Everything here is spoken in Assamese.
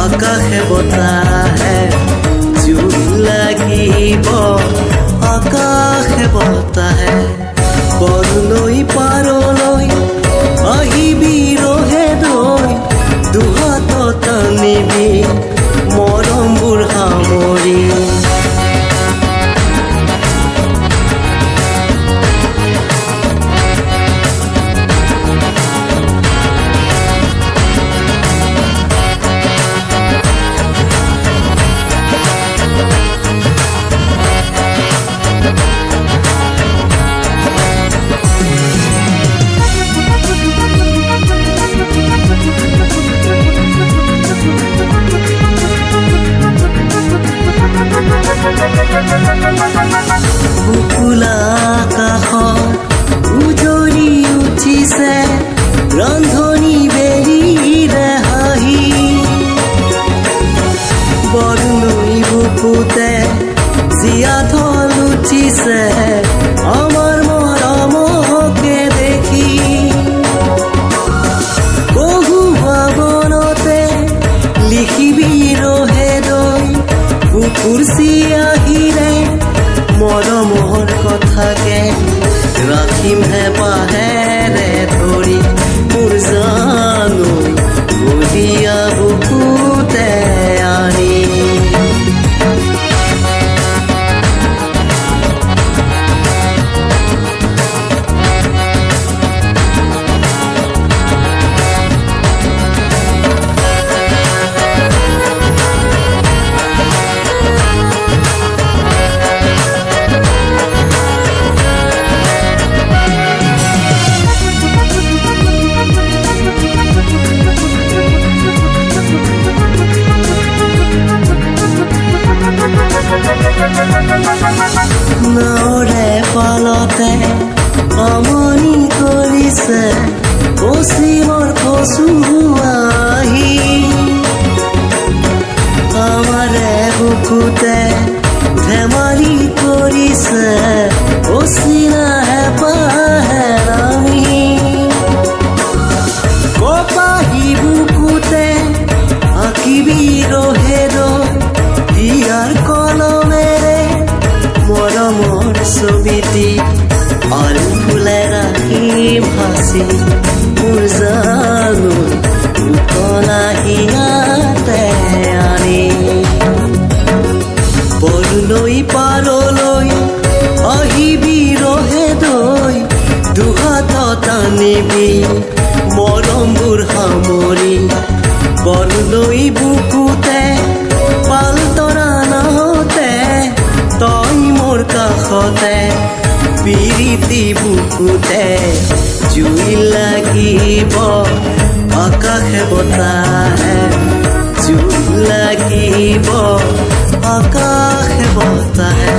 আকাশে বতাহে জুই লাগিব আকাশে বতাহে বৰলৈ পাৰলৈ আহিবি ৰহে দৈ দুহাতত টানিবি মৰমবোৰ সামৰি বুকুলা আকাশত উজৰি উঠিছে ৰন্ধনী বেলিৰে হাঁহি বৰলৈ বুকুতে জীয়া ঢল উঠিছে আমাৰ মৰমকে দেখি কহুৱা বনতে লিখিবি ৰহে দৈ বুকুৰ চিয়াহিৰে মৰমৰ কথাকে ৰাখিম হেঁপাহেৰে ধৰি মোৰ জানৈ বহিয়া বুকুতে আনি নাৱৰে পালতে আমনি কৰিছে পশ্চিমৰ কচুৱাহি আমাৰে বুকুতে ধেমালি কৰিছে অচিনা হেঁপাহে ৰামি কপাহী বুকুতে আঁকিবি ৰহে দৈ দিয়াৰ কলমেৰে মৰমৰ ছবিটি আৰু ফুলে ৰাখিম সাঁচি মোৰ জানৈ উতলা হিয়াতে আনি বৰলৈ পাৰলৈ আহিবি ৰহে দৈ দুহাতত টানিবি মৰমবোৰ সামৰি বৰলৈ বুকুতে পালতৰা নাহতে তই মোৰ কাষতে পিৰিতি বুকুতে জুই লাগিব আকাশে বতাহে জুই লাগিব আকাশে বতাহে